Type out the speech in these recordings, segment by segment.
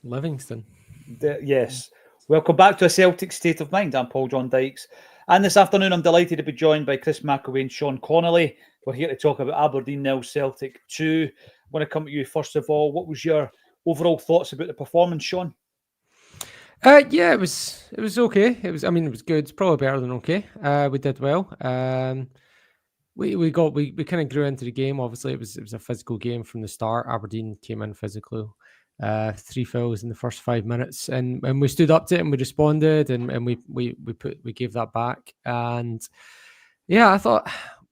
Livingston. Yes. Welcome back to A Celtic State of Mind. I'm Paul John Dykes. And this afternoon, I'm delighted to be joined by Chris McAway and Sean Connolly. We're here to talk about Aberdeen 0, Celtic 2. I want to come to you first of all. What was your overall thoughts about the performance, Sean? Yeah, it was okay. It was good. It's probably better than okay. We did well. We kind of grew into the game. Obviously, it was a physical game from the start. Aberdeen came in physical. 3 fouls in the first 5 minutes, and we stood up to it and we responded, and we gave that back. And yeah, I thought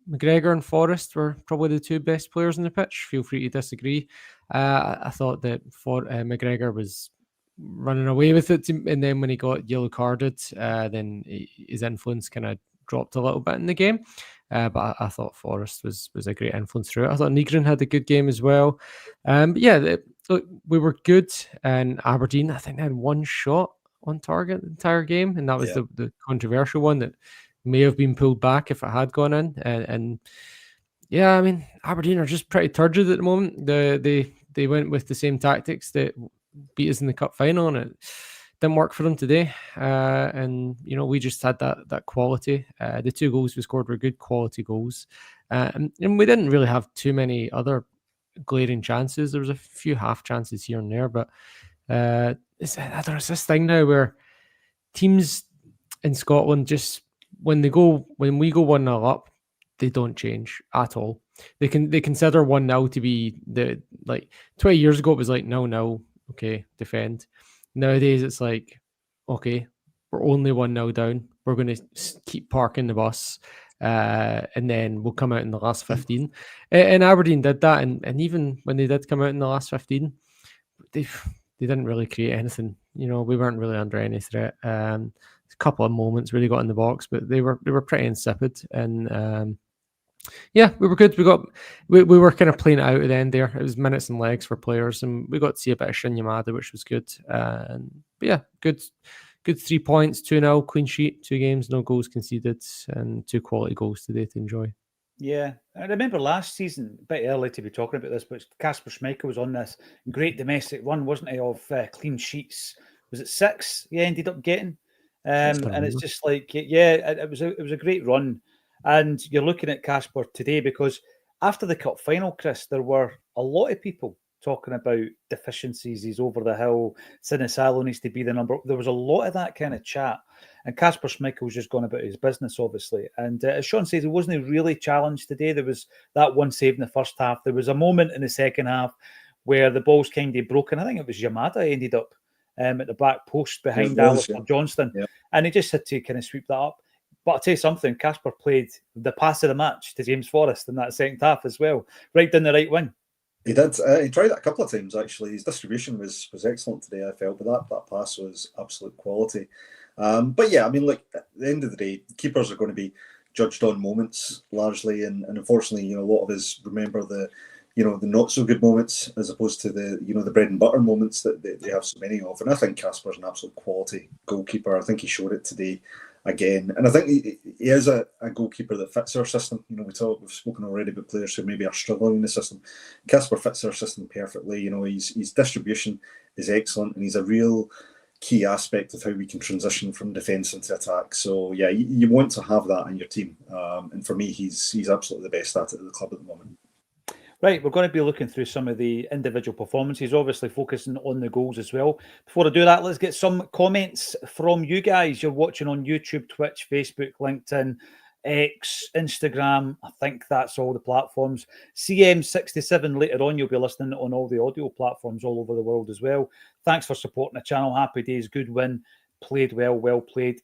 McGregor and Forrest were probably the two best players on the pitch. Feel free to disagree. I thought that McGregor was running away with it, and then when he got yellow carded, then his influence kind of dropped a little bit in the game. But I thought Forrest was a great influence through it. I thought Nygren had a good game as well. But yeah, we were good. And Aberdeen, I think they had one shot on target the entire game, and that was the controversial one that may have been pulled back if it had gone in. And yeah, I mean, Aberdeen are just pretty turgid at the moment. They went with the same tactics that beat us in the cup final, and it didn't work for them today. And we just had that quality. The 2 goals we scored were good quality goals, and we didn't really have too many other glaring chances. There was a few half chances here and there, but there's this thing now where teams in Scotland just when we go 1-0 up, they don't change at all. They consider 1-0 to be 20 years ago it was like 0-0, okay, defend. Nowadays it's like, okay, we're only 1-0 down. We're going to keep parking the bus, and then we'll come out in the last 15. And Aberdeen did that, and even when they did come out in the last 15, they didn't really create anything. We weren't really under any threat. A couple of moments really got in the box, but they were pretty insipid. And yeah, we were good. We were kind of playing it out at the end there. It was minutes and legs for players, and we got to see a bit of Maeda, which was good. But yeah, good 3 points, 2-0, clean sheet, 2 games, no goals conceded, and 2 quality goals today to enjoy. Yeah, I remember last season, a bit early to be talking about this, but Kasper Schmeichel was on this great domestic run, wasn't he, of clean sheets? Was it 6 he ended up getting? And it's just like, yeah, it was a great run. And you're looking at Kasper today because after the cup final, Chris, there were a lot of people talking about deficiencies. He's over the hill. Sinisalo needs to be the number. There was a lot of that kind of chat. And Kasper Schmeichel's just gone about his business, obviously. And as Sean says, he wasn't really challenged today. There was that one save in the first half. There was a moment in the second half where the ball's kind of broken. I think it was Maeda ended up at the back post behind Alistair Johnston. Yeah. And he just had to kind of sweep that up. But I'll tell you something, Kasper played the pass of the match to James Forrest in that second half as well, right down the right wing. He did. He tried that a couple of times, actually. His distribution was excellent today, I felt, but that pass was absolute quality. But yeah, I mean, look, at the end of the day, keepers are going to be judged on moments largely, and unfortunately, a lot of us remember the not so good moments as opposed to the bread and butter moments that they have so many of. And I think Kasper's an absolute quality goalkeeper. I think he showed it today again, and I think he is a goalkeeper that fits our system. We've spoken already about players who maybe are struggling in the system. Kasper fits our system perfectly. His distribution is excellent, and he's a real key aspect of how we can transition from defence into attack. So yeah, you want to have that in your team, and for me, he's absolutely the best at it at the club at the moment. Right, we're going to be looking through some of the individual performances, obviously focusing on the goals as well. Before I do that, let's get some comments from you guys. You're watching on YouTube, Twitch, Facebook, LinkedIn, X, Instagram. I think that's all the platforms. CM67 later on, you'll be listening on all the audio platforms all over the world as well. Thanks for supporting the channel. Happy days, good win. Played well, well played.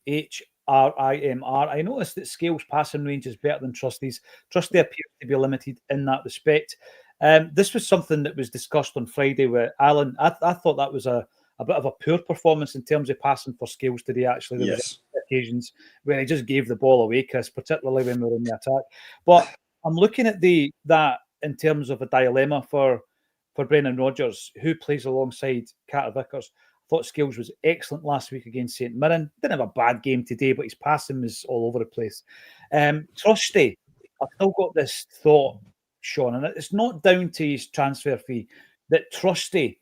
RIMR. I noticed that Scales' passing range is better than Trusty's. Trusty appears to be limited in that respect. This was something that was discussed on Friday with Alan. I thought that was a bit of a poor performance in terms of passing for Scales today, actually. There was occasions where he just gave the ball away, Chris, particularly when we were in the attack. But I'm looking at that in terms of a dilemma for Brendan Rodgers, who plays alongside Carter Vickers. Thought Scales was excellent last week against St Mirren. Didn't have a bad game today, but his passing was all over the place. Trusty, I've still got this thought, Sean, and it's not down to his transfer fee, that Trusty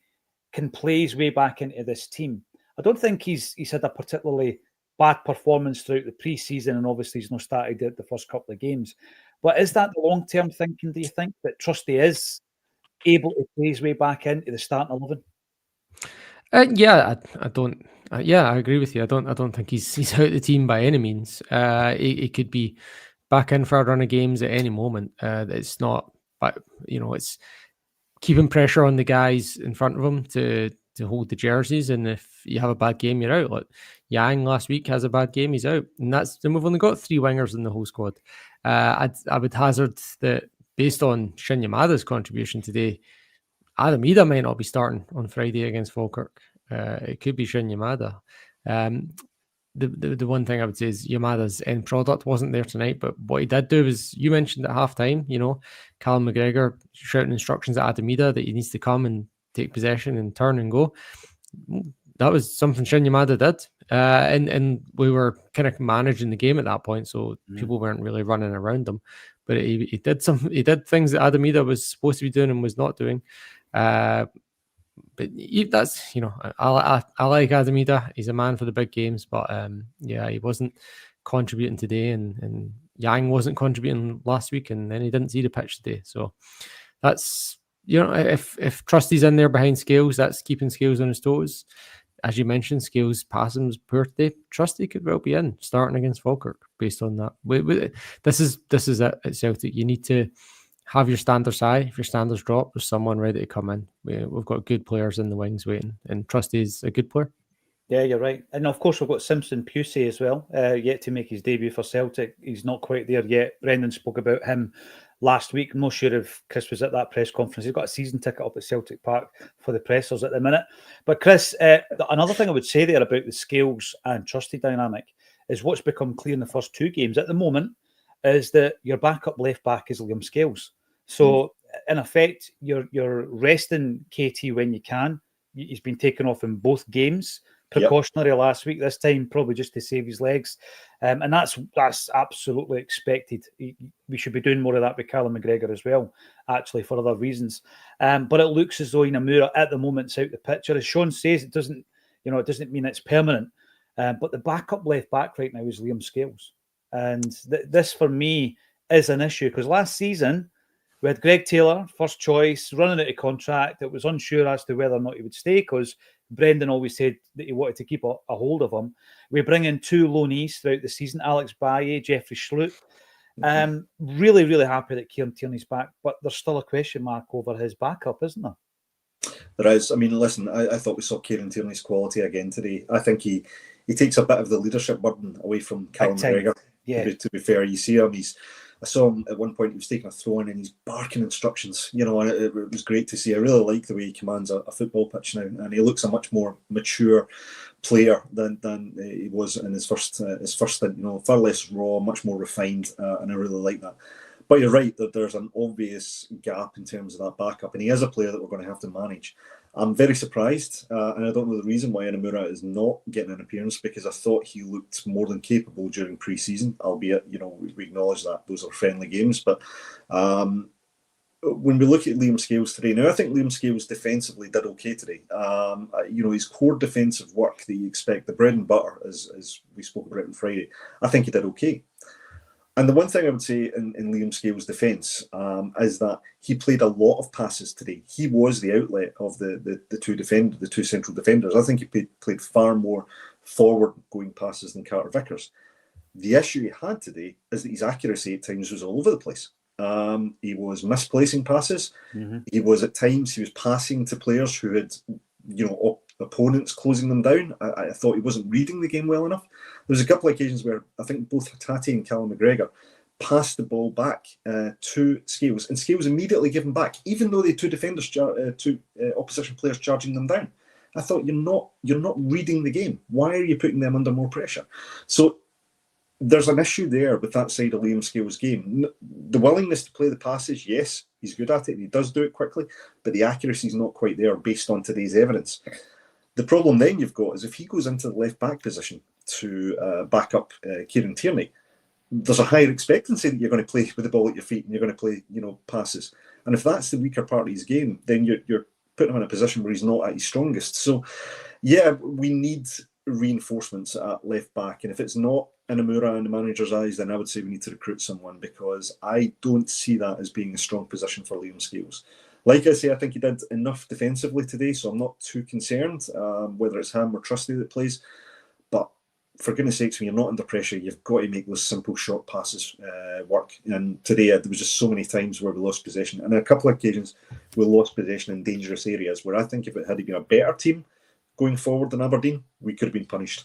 can play his way back into this team. I don't think he's had a particularly bad performance throughout the pre-season, and obviously he's not started the first couple of games. But is that the long-term thinking, do you think, that Trusty is able to play his way back into the starting 11? Yeah, I don't. Yeah, I agree with you. I don't think he's out of the team by any means. He could be back in for a run of games at any moment. It's not, but it's keeping pressure on the guys in front of him to hold the jerseys. And if you have a bad game, you're out. Like Yang last week has a bad game, he's out. And we've only got 3 wingers in the whole squad. I would hazard that based on Shinya Maeda's contribution today, Adam Maeda might not be starting on Friday against Falkirk. It could be Shinya Maeda. The one thing I would say is Yamada's end product wasn't there tonight, but what he did do was, you mentioned at halftime, Callum McGregor shouting instructions at Adam Maeda that he needs to come and take possession and turn and go. That was something Shinya Maeda did. And we were kind of managing the game at that point, so people weren't really running around him. But he did things that Adam Maeda was supposed to be doing and was not doing. But that's, I like Adam Maeda. He's a man for the big games, but he wasn't contributing today, and Yang wasn't contributing last week, and then he didn't see the pitch today. So that's, if Trusty's in there behind Scales, that's keeping Scales on his toes. As you mentioned, Scales' passing was poor today. Trusty could well be in starting against Falkirk based on that. This is it at Celtic. You need to have your standards high. If your standards drop, there's someone ready to come in. We've got good players in the wings waiting, and Trusty's a good player. Yeah, you're right. And of course, we've got Simpson Pusey as well, yet to make his debut for Celtic. He's not quite there yet. Brendan spoke about him last week. I'm not sure if Chris was at that press conference. He's got a season ticket up at Celtic Park for the pressers at the minute. But Chris, another thing I would say there about the Scales and Trusty dynamic is what's become clear in the first 2 games at the moment is that your backup left back is Liam Scales. So in effect, you're resting KT when you can. He's been taken off in both games. Precautionary last week, this time probably just to save his legs, and that's absolutely expected. We should be doing more of that with Callum McGregor as well, actually, for other reasons. But it looks as though Inamura at the moment's out the picture. As Sean says, it doesn't mean it's permanent. But the backup left back right now is Liam Scales, and this for me is an issue because last season we had Greg Taylor, first choice, running out of contract. It was unsure as to whether or not he would stay because Brendan always said that he wanted to keep a hold of him. We bring in 2 loanees throughout the season, Alex Baye, Jeffrey Schlupp. Really, really happy that Kieran Tierney's back, but there's still a question mark over his backup, isn't there? There is. I mean, listen, I thought we saw Kieran Tierney's quality again today. I think he takes a bit of the leadership burden away from Callum McGregor. Yeah. To be fair, you see him, I saw him at one point, he was taking a throw in and he's barking instructions, and it was great to see. I really like the way he commands a football pitch now, and he looks a much more mature player than he was in his first stint, far less raw, much more refined, and I really like that. But you're right that there's an obvious gap in terms of that backup, and he is a player that we're going to have to manage. I'm very surprised, and I don't know the reason why Inamura is not getting an appearance because I thought he looked more than capable during pre-season, albeit, we acknowledge that those are friendly games. But when we look at Liam Scales today, now I think Liam Scales defensively did okay today. His core defensive work that you expect, the bread and butter, as we spoke about on Friday, I think he did okay. And the one thing I would say in Liam Scales' defence is that he played a lot of passes today. He was the outlet of the two central defenders. I think he played far more forward-going passes than Carter Vickers. The issue he had today is that his accuracy at times was all over the place. He was misplacing passes. He was passing to players who had, opponents closing them down. I thought he wasn't reading the game well enough. There was a couple of occasions where I think both Hatate and Callum McGregor passed the ball back to Scales, and Scales immediately gave him back, even though they had two opposition players charging them down. I thought you're not reading the game. Why are you putting them under more pressure? So there's an issue there with that side of Liam Scales' game. The willingness to play the passes, yes, he's good at it and he does do it quickly, but the accuracy is not quite there based on today's evidence. The problem then you've got is if he goes into the left back position to back up Kieran Tierney, there's a higher expectancy that you're going to play with the ball at your feet and you're going to play, passes. And if that's the weaker part of his game, then you're putting him in a position where he's not at his strongest. So, yeah, we need reinforcements at left back, and if it's not Inamura in the manager's eyes, then I would say we need to recruit someone, because I don't see that as being a strong position for Liam Scales. Like I say, I think he did enough defensively today, so I'm not too concerned whether it's him or Trusty that plays. But for goodness sakes, when you're not under pressure, you've got to make those simple short passes work. And today there was just so many times where we lost possession, and on a couple of occasions we lost possession in dangerous areas where I think if it had been a better team going forward than Aberdeen, we could have been punished.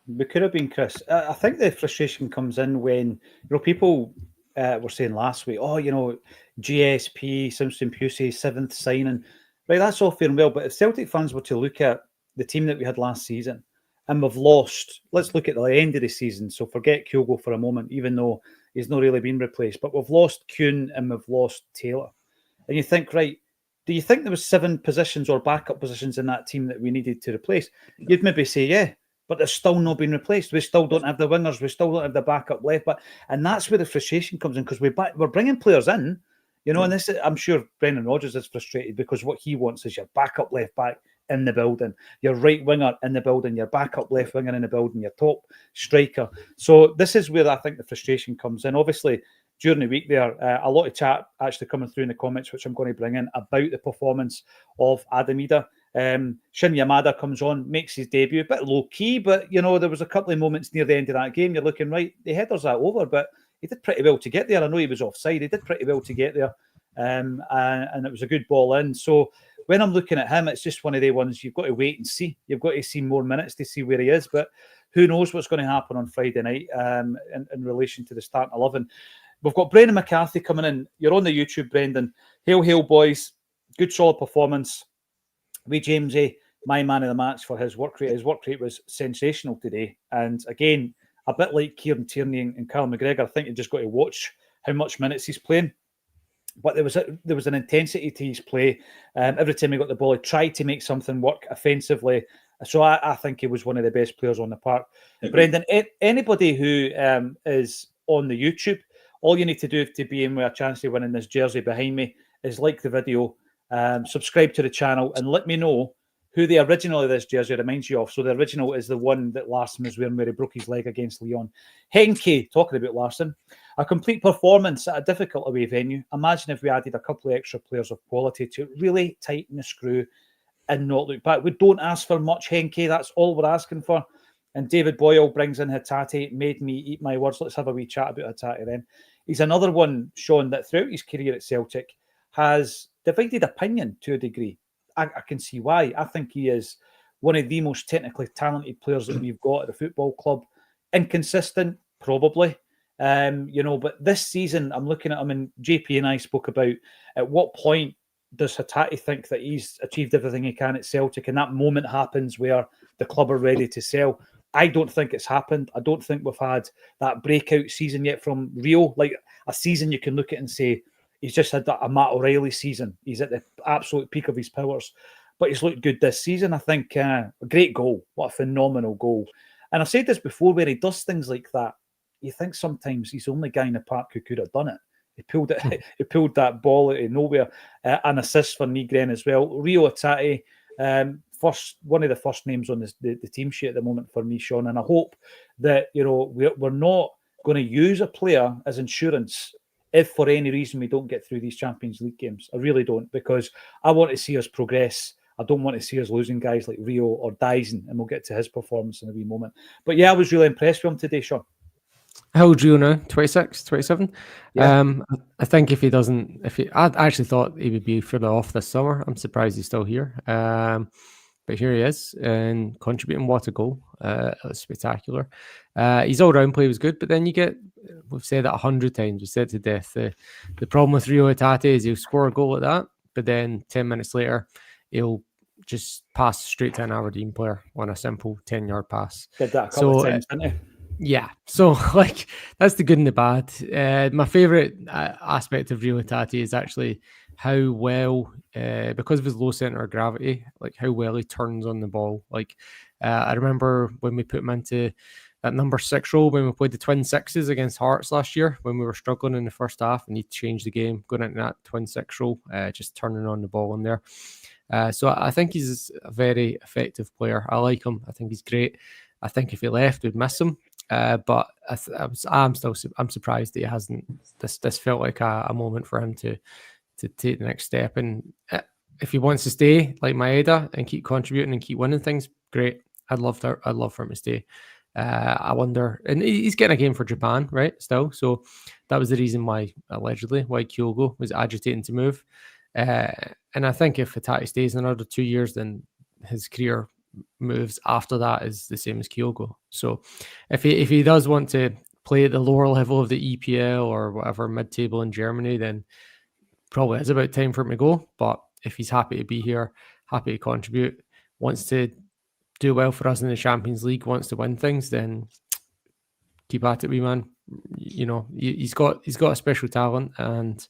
We could have been, Chris. I think the frustration comes in when people were saying last week, GSP, Simpson Pusey, 7th signing. Right, that's all fair and well, but if Celtic fans were to look at the team that we had last season, and we've lost, let's look at the end of the season, so forget Kyogo for a moment, even though he's not really been replaced, but we've lost Kuhn and we've lost Taylor. And you think, right, do you think there was 7 positions or backup positions in that team that we needed to replace? You'd maybe say, yeah, but they're still not been replaced. We still don't have the wingers. We still don't have the backup left back. And that's where the frustration comes in, because we're bringing players in, and this I'm sure Brendan Rodgers is frustrated, because what he wants is your backup left back in the building, your right winger in the building, your backup left winger in the building, your top striker. So this is where I think the frustration comes in. Obviously, during the week there, a lot of chat actually coming through in the comments, which I'm going to bring in, about the performance of Maeda. Shinya Maeda comes on, makes his debut, a bit low-key, but, there was a couple of moments near the end of that game, you're looking, right, the header's that over, but he did pretty well to get there. I know he was offside. He did pretty well to get there, and it was a good ball in. So when I'm looking at him, it's just one of the ones you've got to wait and see. You've got to see more minutes to see where he is, but who knows what's going to happen on Friday night in relation to the starting 11. We've got Brendan McCarthy coming in. You're on the YouTube, Brendan. Hail, boys. Good, solid performance. Wee Jamesy, my man of the match for his work rate. His work rate was sensational today. And again, a bit like Kieran Tierney and Carl McGregor, I think you just got to watch how much minutes he's playing. But there was an intensity to his play. Every time he got the ball, he tried to make something work offensively. So I think he was one of the best players on the park. Brendan, anybody who is on the YouTube, all you need to do to be in with a chance of winning this jersey behind me is like the video, subscribe to the channel, and let me know who the original of this jersey reminds you of. So the original is the one that Larson was wearing where he broke his leg against Lyon. Henke, talking about Larson, a complete performance at a difficult away venue. Imagine if we added a couple of extra players of quality to really tighten the screw and not look back. We don't ask for much, Henke. That's all we're asking for. And David Boyle brings in Hatate, made me eat my words. Let's have a wee chat about Hatate then. He's another one, Sean, that throughout his career at Celtic has divided opinion to a degree. I can see why. I think he is one of the most technically talented players that we've got at the football club. Inconsistent, probably. But this season, I'm looking at him, and JP and I spoke about at what point does Hatate think that he's achieved everything he can at Celtic, and that moment happens where the club are ready to sell. I don't think it's happened. I don't think we've had that breakout season yet from Rio, like a season you can look at and say, he's just had a Matt O'Reilly season. He's at the absolute peak of his powers. But he's looked good this season. I think a great goal. What a phenomenal goal. And I've said this before, where he does things like that, you think sometimes he's the only guy in the park who could have done it. He pulled it. He pulled that ball out of nowhere. An assist for Nygren as well. Rio Hatate, one of the first names on the team sheet at the moment for me, Sean. And I hope that we're not going to use a player as insurance if for any reason we don't get through these Champions League games. I really don't, because I want to see us progress. I don't want to see us losing guys like Rio or Dyson, and we'll get to his performance in a wee moment. But yeah, I was really impressed with him today, Sean. How old Rio now? 26, 27? Yeah. I think I actually thought he would be further off this summer. I'm surprised he's still here. But here he is, and contributing. What a goal. It was spectacular. His all-round play was good, but then we've said it 100 times, we've said to death, the problem with Rio Hatate is he'll score a goal like that, but then 10 minutes later, he'll just pass straight to an Aberdeen player on a simple 10-yard pass. Did that a couple of times, didn't he? Yeah, so that's the good and the bad. My favourite aspect of Rio Hatate is actually how well, because of his low centre of gravity, how well he turns on the ball. I remember when we put him into that number 6 role when we played the twin sixes against Hearts last year, when we were struggling in the first half and he changed the game, going into that twin 6 role, just turning on the ball in there. So I think he's a very effective player. I like him. I think he's great. I think if he left, we'd miss him. But I'm surprised that he hasn't. This felt like a moment for him to take the next step. And if he wants to stay like Maeda and keep contributing and keep winning things, great. I'd love for him to stay. I wonder, and he's getting a game for Japan, right? Still, so that was the reason why Kyogo was agitating to move. And I think if Hatate stays another 2 years, then his career moves after that is the same as Kyogo. So if he does want to play at the lower level of the EPL or whatever mid-table in Germany, then probably is about time for him to go. But if he's happy to be here, happy to contribute, wants to do well for us in the Champions League, wants to win things, then keep at it, wee man. You know, he's got a special talent, and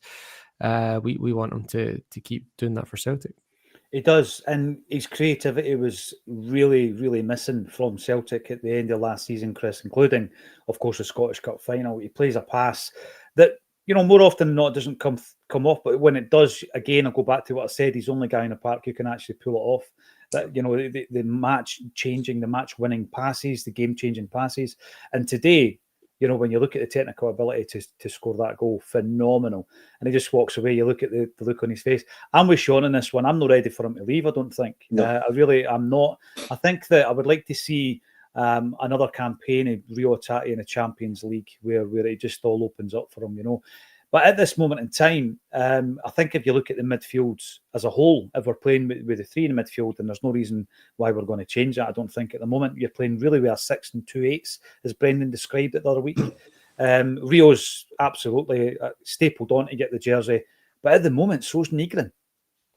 we want him to keep doing that for Celtic. He does, and his creativity was really, really missing from Celtic at the end of last season, Chris, including, of course, the Scottish Cup final. He plays a pass that, you know, more often than not doesn't come off, but when it does, again, I'll go back to what I said, he's the only guy in the park who can actually pull it off. That, you know, the match-changing, the match-winning passes, the game-changing passes. And today, you know, when you look at the technical ability to score that goal, phenomenal. And he just walks away. You look at the look on his face. I'm with Sean in this one. I'm not ready for him to leave, I don't think. No. I'm not. I think that I would like to see another campaign of Rio Hatate in the Champions League where it just all opens up for him, you know. But at this moment in time, I think if you look at the midfields as a whole, if we're playing with the three in the midfield, then there's no reason why we're going to change that. I don't think at the moment you're playing really with a 6 and 2 8s, as Brendan described it the other week. Rio's absolutely stapled on to get the jersey. But at the moment, so's Nygren,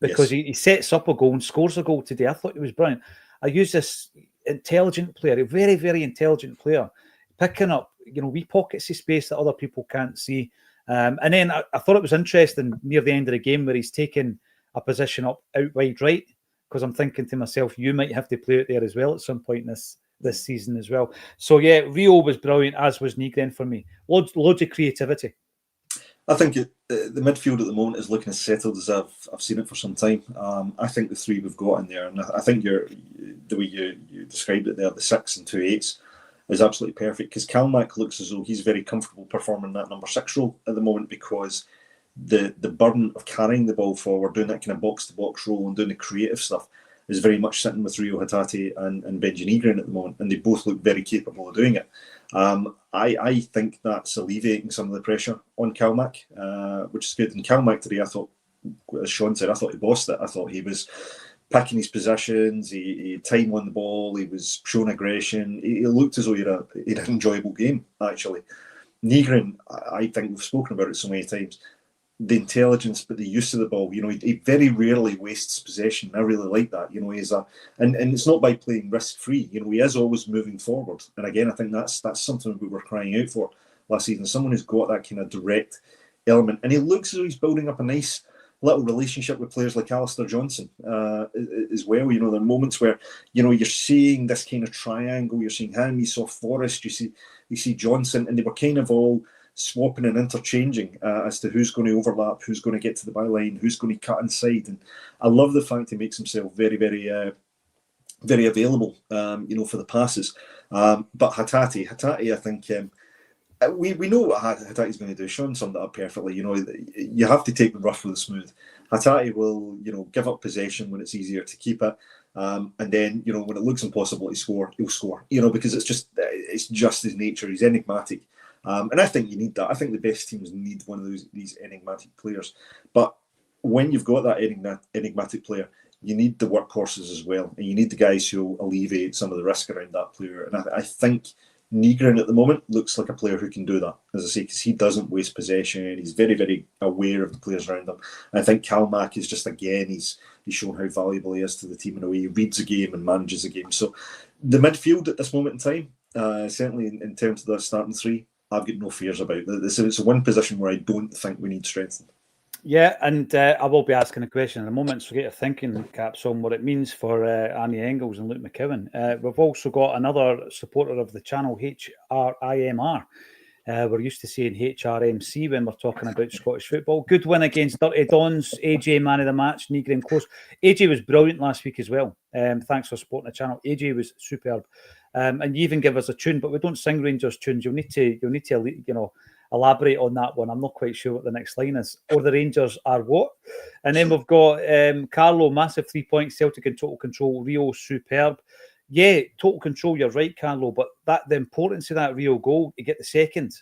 because he sets up a goal and scores a goal today. I thought it was brilliant. I use this intelligent player, a very, very intelligent player, picking up, you know, wee pockets of space that other people can't see. And then I thought it was interesting near the end of the game where he's taken a position up out wide right, because I'm thinking to myself, you might have to play it there as well at some point this season as well. So yeah, Rio was brilliant, as was Nygren for me. Loads of creativity. I think the midfield at the moment is looking as settled as I've seen it for some time. I think the three we've got in there, and I think the way you described it there, the 6 and 2 8s, is absolutely perfect, because Kalmak looks as though he's very comfortable performing that number 6 role at the moment, because the burden of carrying the ball forward, doing that kind of box-to-box role and doing the creative stuff is very much sitting with Rio Hatate and Benji Nygren at the moment, and they both look very capable of doing it. I think that's alleviating some of the pressure on Kalmak, which is good. And Kalmak today, I thought, as Sean said, I thought he bossed it. I thought he was picking his positions, he had time on the ball, he was showing aggression. He looked as though he had an enjoyable game, actually. Nygren, I think we've spoken about it so many times, the intelligence, but the use of the ball. You know, he very rarely wastes possession. I really like that. You know, he's and it's not by playing risk-free. You know, he is always moving forward. And again, I think that's something we were crying out for last season. Someone who's got that kind of direct element. And he looks as though he's building up a nice little relationship with players like Alistair Johnson as well. You know, there are moments where, you know, you're seeing this kind of triangle. You're seeing him, you saw Forrest, you see Johnson, and they were kind of all swapping and interchanging as to who's going to overlap, who's going to get to the byline, who's going to cut inside. And I love the fact he makes himself very, very, very available, you know, for the passes. But Hatate, I think we know what Hatate's going to do. Sean summed it up perfectly. You know, you have to take the rough with the smooth. Hatate will, you know, give up possession when it's easier to keep it. And then, you know, when it looks impossible to score, he'll score, you know, because it's just his nature. He's enigmatic. And I think you need that. I think the best teams need one of these enigmatic players. But when you've got that enigmatic player, you need the workhorses as well. And you need the guys who will alleviate some of the risk around that player. And I think Nygren at the moment looks like a player who can do that, as I say, because he doesn't waste possession. He's very, very aware of the players around him. And I think Kalmak is just, again, he's shown how valuable he is to the team in a way. He reads a game and manages a game. So the midfield at this moment in time, certainly in terms of the starting three, I've got no fears about. It's a one position where I don't think we need strengthening. Yeah, and I will be asking a question in a moment, so get your thinking caps on what it means for Annie Engels and Luke McKeown. We've also got another supporter of the channel, HRIMR. We're used to saying HRMC when we're talking about Scottish football. Good win against Dirty Dons. AJ, man of the match. Negrin close. AJ was brilliant last week as well. Thanks for supporting the channel. AJ was superb. And you even give us a tune, but we don't sing Rangers tunes. You'll need to elaborate on that one. I'm not quite sure what the next line is. Or the Rangers are what? And then we've got Carlo, massive 3 points. Celtic in total control. Rio, superb. Yeah, total control, you're right, Carlo, but the importance of that Rio goal, to get the second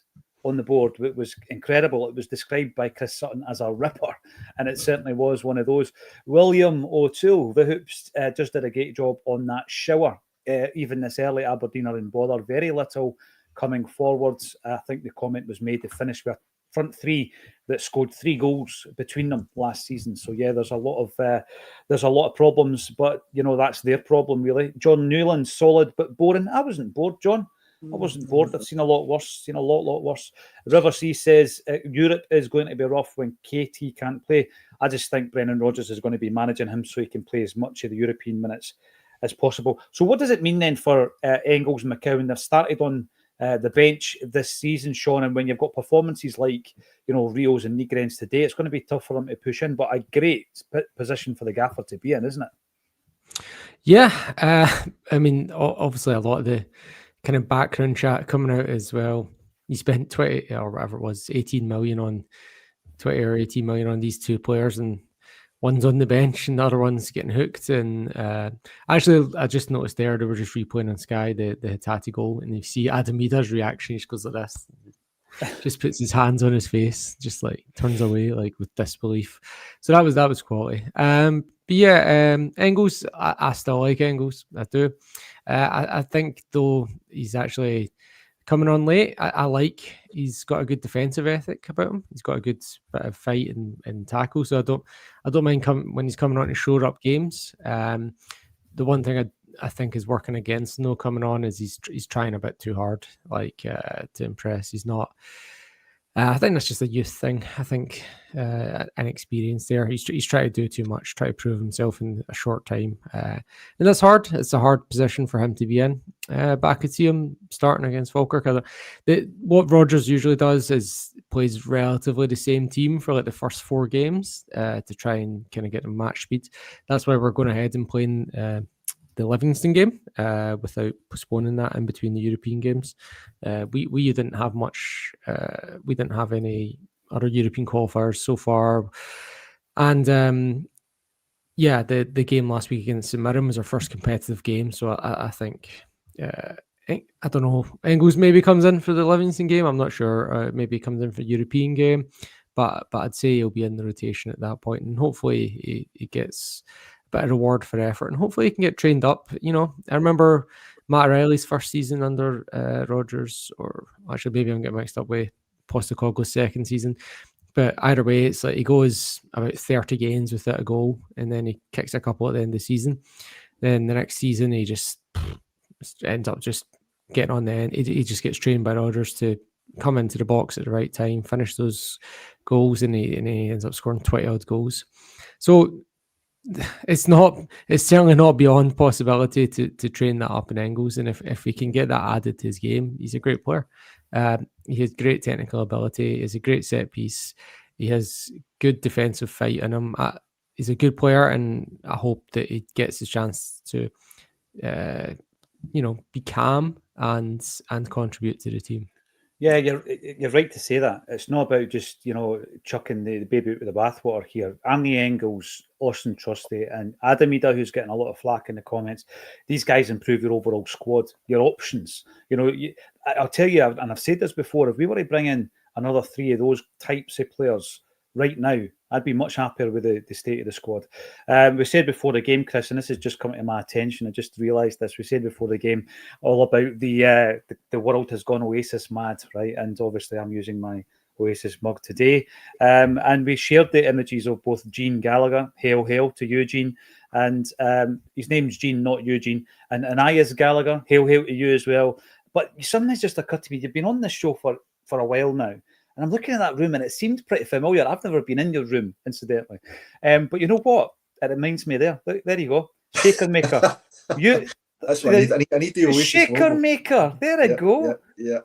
on the board, it was incredible. It was described by Chris Sutton as a ripper, and it certainly was one of those. William O'Toole, the Hoops, just did a great job on that shower. Even this early, Aberdeen are in bother. Very little coming forwards. I think the comment was made to finish with front three that scored 3 goals between them last season. So yeah, there's a lot of problems, but that's their problem really. John Newland, solid but boring. I wasn't bored, John. I wasn't bored. I've seen a lot worse. Seen a lot worse. River C says Europe is going to be rough when KT can't play. I just think Brendan Rodgers is going to be managing him so he can play as much of the European minutes as possible. So what does it mean then for Engels and McCowan? They've started on the bench this season, Sean, and when you've got performances like Rios and Negrens today, it's going to be tough for them to push in, but a great position for the gaffer to be in, isn't it? Yeah, I mean, obviously a lot of the kind of background chat coming out as well. You spent 20 or whatever it was, 18 million on 20 or 18 million on these 2 players, and one's on the bench and the other one's getting hooked. And actually, I just noticed they were just replaying on Sky the Hatate goal, and you see Adam Maeda's reaction. He just goes like this, just puts his hands on his face, just like turns away like with disbelief. So that was quality. But yeah, Engels, I still like Engels. I do. I think though he's actually coming on late. I like he's got a good defensive ethic about him. He's got a good bit of fight and tackle. So I don't mind when he's coming on to shore up games. The one thing I think is working against no coming on is he's trying a bit too hard, like to impress. He's not. I think that's just a youth thing. I think inexperience there. He's trying to do too much, try to prove himself in a short time, and that's hard. It's a hard position for him to be in. But I could see him starting against Falkirk. What Rodgers usually does is plays relatively the same team for like the first 4 games to try and kind of get them match speed. That's why we're going ahead and playing the Livingston game without postponing that in between the European games. We didn't have much. We didn't have any other European qualifiers so far, and the game last week against St Mirren was our first competitive game. So I think I don't know. Engels maybe comes in for the Livingston game. I'm not sure. Maybe he comes in for the European game, but I'd say he'll be in the rotation at that point, and hopefully he gets bit of reward for effort, and hopefully he can get trained up. I remember Matt Riley's first season under Rodgers, or actually maybe I'm getting mixed up with Postecoglou's second season, but either way, it's like he goes about 30 games without a goal, and then he kicks a couple at the end of the season. Then the next season he just ends up just getting on the end. He just gets trained by Rodgers to come into the box at the right time, finish those goals, and he ends up scoring 20 odd goals. So it's certainly not beyond possibility to train that up in Engels, and if we can get that added to his game, he's a great player. He has great technical ability. He's a great set piece. He has good defensive fight in him. He's a good player, and I hope that he gets his chance to be calm and contribute to the team. Yeah, you're right to say that. It's not about just, chucking the baby out with the bathwater here. Andy Engels, Austin Trusty, and Adam Maeda, who's getting a lot of flack in the comments. These guys improve your overall squad, your options. I'll tell you, and I've said this before, if we were to bring in another 3 of those types of players right now, I'd be much happier with the state of the squad. We said before the game, Chris, and this has just come to my attention, I just realised this, we said before the game all about the world has gone Oasis mad, right? And obviously I'm using my Oasis mug today. And we shared the images of both Gene Gallagher, hail to Eugene, and his name's Gene, not Eugene, and Ayaz Gallagher, hail to you as well. But something's just occurred to me, you've been on this show for a while now, and I'm looking at that room and it seemed pretty familiar. I've never been in your room, incidentally. But you know what? It reminds me there. There you go. Shaker Maker. That's what I need. I need the Oasis Shaker logo. Maker. There I go. Yeah.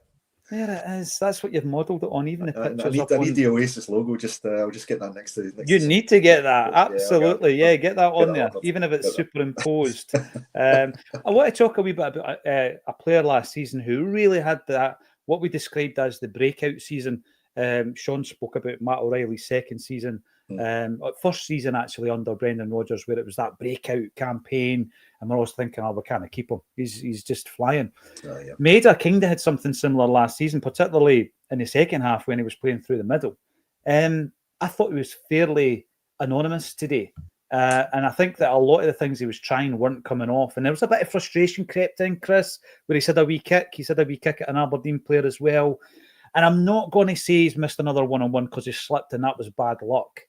There it is. That's what you've modelled it on. Even the pictures. I need the Oasis logo. I'll just get that next to. You need to get that. Absolutely, yeah. Get that on there, ordered. even if it's superimposed. I want to talk a wee bit about a player last season who really had that, what we described as the breakout season. Sean spoke about Matt O'Reilly's second season. First season actually under Brendan Rodgers, where it was that breakout campaign, and we're always thinking, we can't keep him. He's just flying. Maeda kind of had something similar last season, particularly in the second half when he was playing through the middle. I thought he was fairly anonymous today, and I think that a lot of the things he was trying weren't coming off, and there was a bit of frustration crept in, Chris, where he had a wee kick at an Aberdeen player as well. And I'm not going to say he's missed another one-on-one because he slipped and that was bad luck.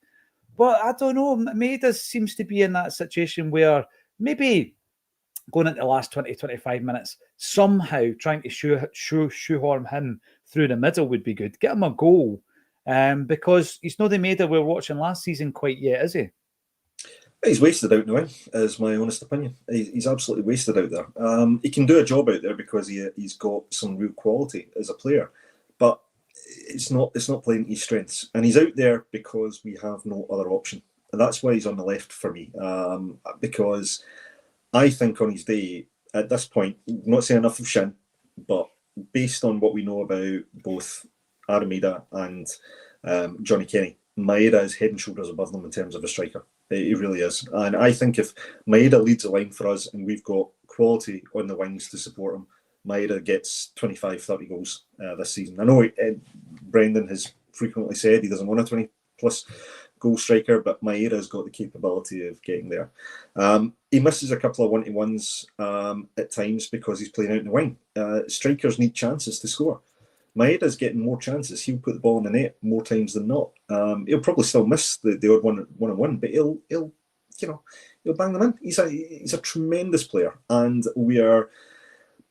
But I don't know. Maeda seems to be in that situation where maybe going into the last 20, 25 minutes, somehow trying to shoehorn him through the middle would be good. Get him a goal. Because he's not the Maeda we were watching last season quite yet, is he? He's wasted out in the wing, is my honest opinion. He's absolutely wasted out there. He can do a job out there because he's got some real quality as a player. But it's not playing his strengths, and he's out there because we have no other option, and that's why he's on the left for me. Because I think on his day at this point, not saying enough of Shin, but based on what we know about both Maeda and Johnny Kenny, Maeda is head and shoulders above them in terms of a striker. He really is, and I think if Maeda leads the line for us, and we've got quality on the wings to support him, Maeda gets 25, 30 goals this season. I know Brendan has frequently said he doesn't want a 20-plus goal striker, but Maeda's got the capability of getting there. He misses a couple of one-to-ones at times because he's playing out in the wing. Strikers need chances to score. Maeda's getting more chances. He'll put the ball in the net more times than not. He'll probably still miss the odd one-on-one, but he'll bang them in. He's a tremendous player, and we are.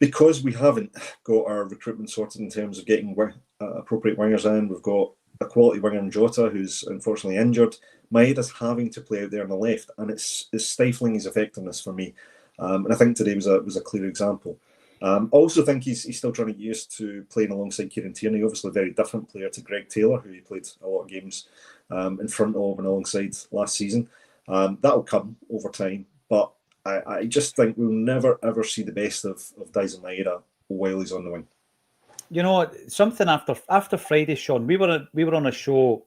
Because we haven't got our recruitment sorted in terms of getting appropriate wingers in, we've got a quality winger in Jota who's unfortunately injured. Maeda's having to play out there on the left, and it's stifling his effectiveness for me. And I think today was a clear example. I also think he's still trying to get used to playing alongside Kieran Tierney, obviously a very different player to Greg Taylor, who he played a lot of games in front of and alongside last season. That'll come over time, but I just think we'll never ever see the best of Daizen Maeda while he's on the wing. You know, something after Friday, Sean, we were on a show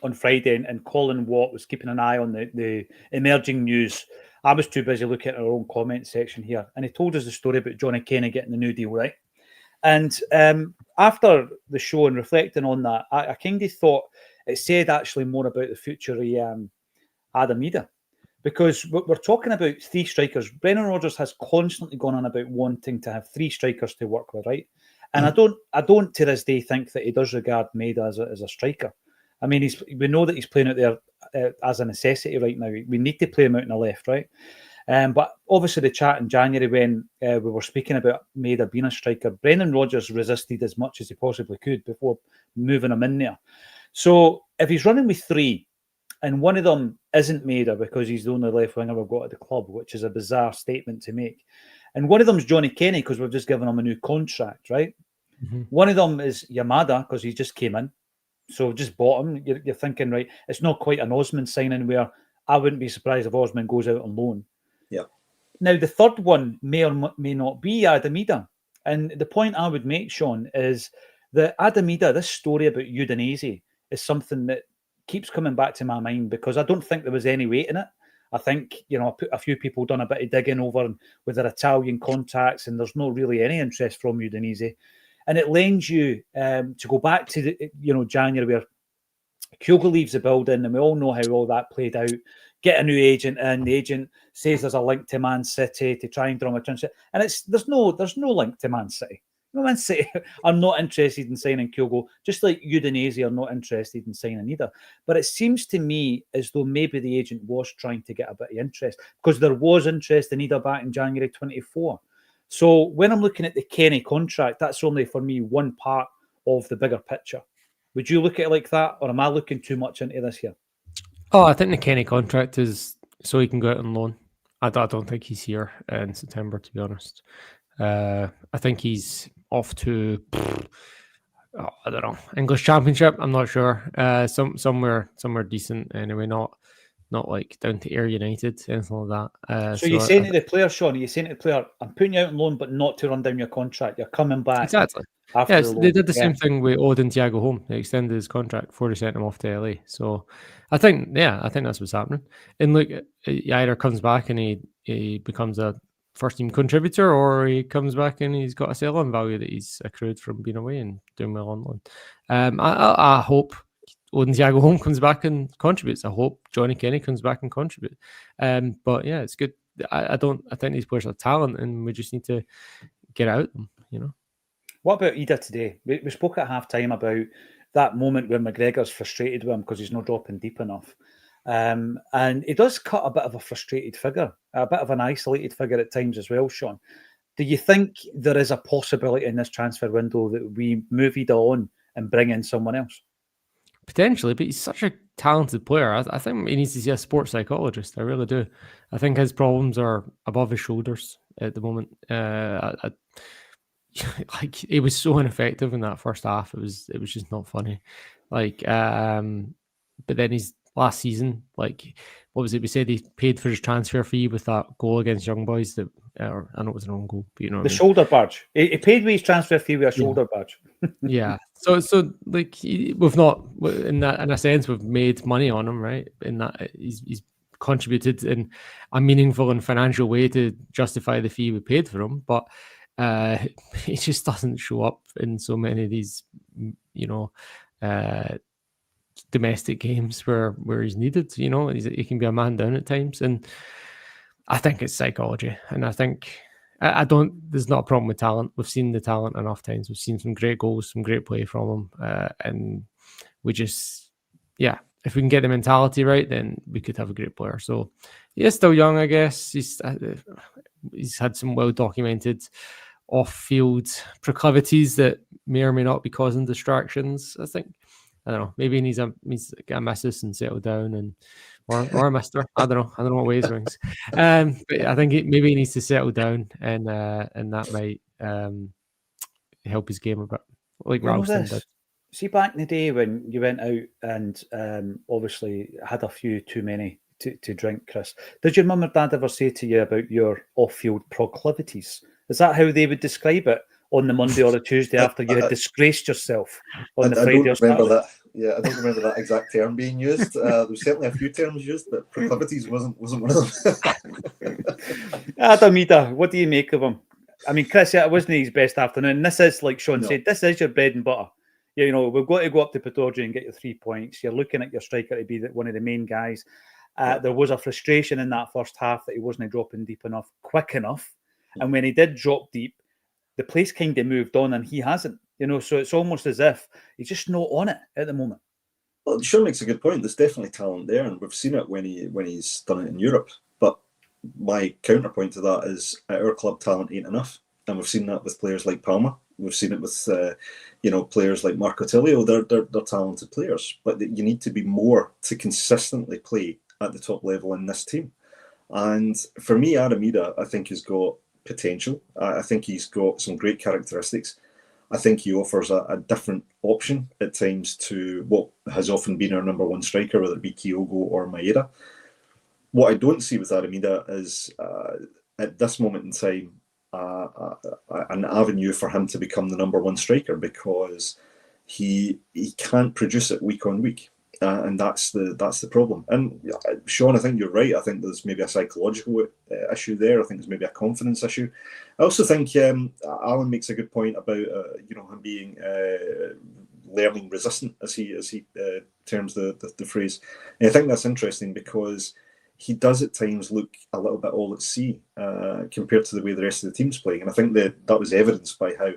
on Friday, and Colin Watt was keeping an eye on the emerging news. I was too busy looking at our own comment section here, and he told us the story about Johnny Kenny getting the new deal, right? And after the show and reflecting on that, I kind of thought it said actually more about the future of Adam Maeda. Because we're talking about three strikers. Brendan Rodgers has constantly gone on about wanting to have three strikers to work with, right? And I don't to this day think that he does regard Maeda as a striker. I mean, we know that he's playing out there as a necessity right now. We need to play him out on the left, right? But obviously the chat in January when we were speaking about Maeda being a striker, Brendan Rodgers resisted as much as he possibly could before moving him in there. So if he's running with three, and one of them isn't Maeda because he's the only left winger we've got at the club, which is a bizarre statement to make. And one of them is Johnny Kenny because we've just given him a new contract, right? Mm-hmm. One of them is Maeda because he just came in. So just bought him. You're thinking, right, it's not quite an Osman signing where I wouldn't be surprised if Osman goes out on loan. Yeah. Now, the third one may or may not be Adam Maeda. And the point I would make, Sean, is that Adam Maeda, this story about Udinese, is something that keeps coming back to my mind because I don't think there was any weight in it. I think, a few people done a bit of digging over with their Italian contacts, and there's not really any interest from Udinese. And it lends you to go back to January where Kyogo leaves the building, and we all know how all that played out. Get a new agent, and the agent says there's a link to Man City to try and draw my attention. And there's no link to Man City. Man City are not interested in signing Kyogo, just like Udinese are not interested in signing either. But it seems to me as though maybe the agent was trying to get a bit of interest because there was interest in either back in January 24. So when I'm looking at the Kenny contract, that's only for me one part of the bigger picture. Would you look at it like that, or am I looking too much into this here? Oh, I think the Kenny contract is so he can go out on loan. I don't think he's here in September, to be honest. I think he's off to, Oh, I don't know. English Championship, I'm not sure. Somewhere decent anyway, not like down to Ayr United, anything like that. So you're saying to the player, Sean, you're saying to the player, I'm putting you out on loan, but not to run down your contract. You're coming back exactly. after the loan. They did the same thing with Odin Thiago Home. They extended his contract before they sent him off to LA. So I think that's what's happening. And look, he either comes back and he becomes a first team contributor, or he comes back and he's got a sell-on value that he's accrued from being away and doing well on loan. I hope Odin Thiago Home comes back and contributes. I hope Johnny Kenny comes back and contribute. But yeah, it's good. I think these players are talent, and we just need to get out them, you know. What about Ida today? We spoke at half time about that moment where McGregor's frustrated with him because he's not dropping deep enough. And he does cut a bit of a frustrated figure, a bit of an isolated figure at times as well, Sean. Do you think there is a possibility in this transfer window that we move Ida on and bring in someone else? Potentially, but he's such a talented player. I think he needs to see a sports psychologist. I really do. I think his problems are above his shoulders at the moment. Like, he was so ineffective in that first half. It was just not funny. Like, but then his last season, like, what was it? We said he paid for his transfer fee with that goal against Young Boys. That I know it was an own goal, but you know, the shoulder badge. He paid with his transfer fee with a shoulder badge. Yeah. So like, we've not, in a sense, we've made money on him, right? In that he's contributed in a meaningful and financial way to justify the fee we paid for him, but he just doesn't show up in so many of these, you know, domestic games where he's needed. You know, he can be a man down at times, and I think it's psychology. And I think there's not a problem with talent. We've seen the talent enough times. We've seen some great goals, some great play from him, and we just, if we can get the mentality right, then we could have a great player. So he is still young, I guess. He's had some well-documented off-field proclivities that may or may not be causing distractions. I don't know. Maybe he needs to get a missus and settle down, and or a mister. I don't know what way his rings. But I think maybe he needs to settle down, and that might help his game a bit, like Ralston did. See, back in the day when you went out and obviously had a few too many to drink, Chris, did your mum or dad ever say to you about your off-field proclivities? Is that how they would describe it on the Monday or the Tuesday after you had disgraced yourself on the Friday or Saturday? I don't remember that. Yeah, I don't remember that exact term being used. There was certainly a few terms used, but proclivities wasn't one of them. Adam Maeda, what do you make of him? I mean, Chris, it wasn't his best afternoon. This is, like Sean said, this is your bread and butter. You know, we've got to go up to Pittodrie and get your 3 points. You're looking at your striker to be one of the main guys. There was a frustration in that first half that he wasn't dropping deep enough, quick enough. And when he did drop deep, the place kind of moved on, and he hasn't. You know, so it's almost as if he's just not on it at the moment. Well, Sean makes a good point. There's definitely talent there, and we've seen it when he's done it in Europe. But my counterpoint to that is, at our club, talent ain't enough, and we've seen that with players like Palma. We've seen it with players like Marco Tilio. They're talented players, but you need to be more to consistently play at the top level in this team. And for me, Adam Maeda, I think, has got potential. I think he's got some great characteristics. I think he offers a different option at times to what has often been our number one striker, whether it be Kyogo or Maeda. What I don't see with Adam Maeda is, at this moment in time, an avenue for him to become the number one striker, because he can't produce it week on week. And that's the problem. And Sean, I think you're right. I think there's maybe a psychological issue there. I think there's maybe a confidence issue. I also think Alan makes a good point about him being learning resistant, as he terms the phrase. And I think that's interesting, because he does at times look a little bit all at sea compared to the way the rest of the team's playing. And I think that was evidenced by how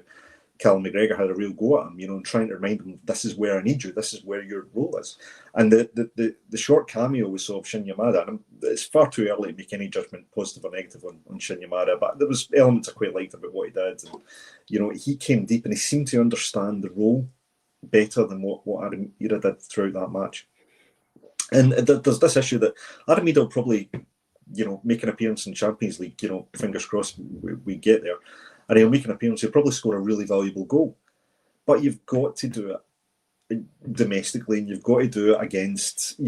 Callum McGregor had a real go at him, and trying to remind him, this is where I need you, this is where your role is. And the short cameo we saw of Shinya Maeda, and it's far too early to make any judgment, positive or negative, on Shinya Maeda, but there was elements I quite liked about what he did. And, he came deep, and he seemed to understand the role better than what Adam Maeda did throughout that match. And there's this issue that Adam Maeda will probably, make an appearance in Champions League, fingers crossed we get there. And he'll make an appearance, he'll probably score a really valuable goal. but you've got to do it domestically, and you've got to do it against,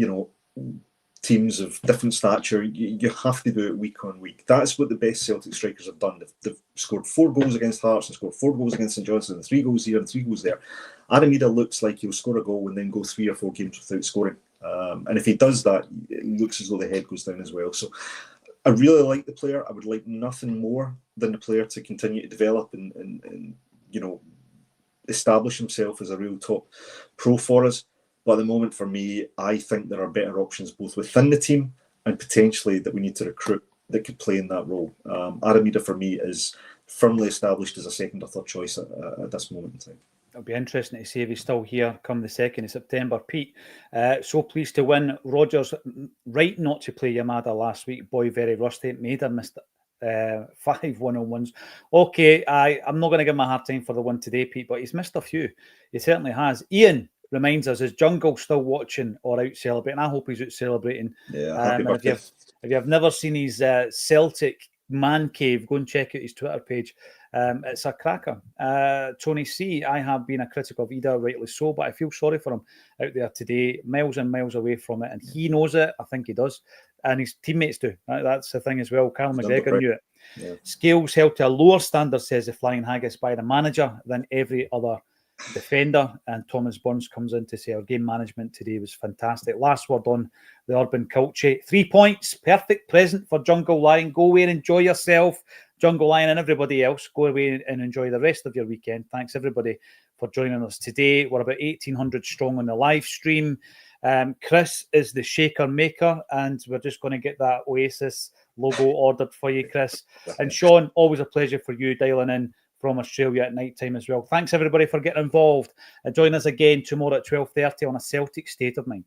teams of different stature. You have to do it week on week. That's what the best Celtic strikers have done. They've scored 4 goals against Hearts and scored 4 goals against St Johnstone, and 3 goals here and 3 goals there. Maeda looks like he'll score a goal and then go 3 or 4 games without scoring. And if he does that, it looks as though the head goes down as well. So I really like the player. I would like nothing more than the player to continue to develop and establish himself as a real top pro for us. But at the moment, for me, I think there are better options both within the team and potentially that we need to recruit that could play in that role. Maeda, for me, is firmly established as a second or third choice at this moment in time. It'll be interesting to see if he's still here come the 2nd of September. Pete, so pleased to win. Rogers, right not to play Maeda last week. Boy, very rusty. Maeda missed 5 one-on-ones. Okay, I'm not going to give him a hard time for the one today, Pete, but he's missed a few. He certainly has. Ian reminds us, is Jungle still watching or out celebrating? I hope he's out celebrating. Yeah, happy birthday. If you have never seen his Celtic man cave, go and check out his Twitter page. It's a cracker. Tony C, I have been a critic of Ida, rightly so, but I feel sorry for him out there today, miles and miles away from it, and he knows it. I think he does, and his teammates do. That's the thing as well. Carl McGregor knew it. Yeah. Scales held to a lower standard, says the Flying Haggis, by the manager than every other defender. And Thomas Burns comes in to say our game management today was fantastic. Last word on the urban culture. 3 points, perfect present for Jungle Lion. Go away and enjoy yourself, Jungle Lion, and everybody else. Go away and enjoy the rest of your weekend. Thanks everybody for joining us today. We're about 1,800 strong on the live stream. Chris is the shaker maker, and we're just going to get that Oasis logo ordered for you, Chris. And Sean, always a pleasure for you dialing in from Australia at night time as well. Thanks everybody for getting involved. Join us again tomorrow at 12:30 on A Celtic State of Mind.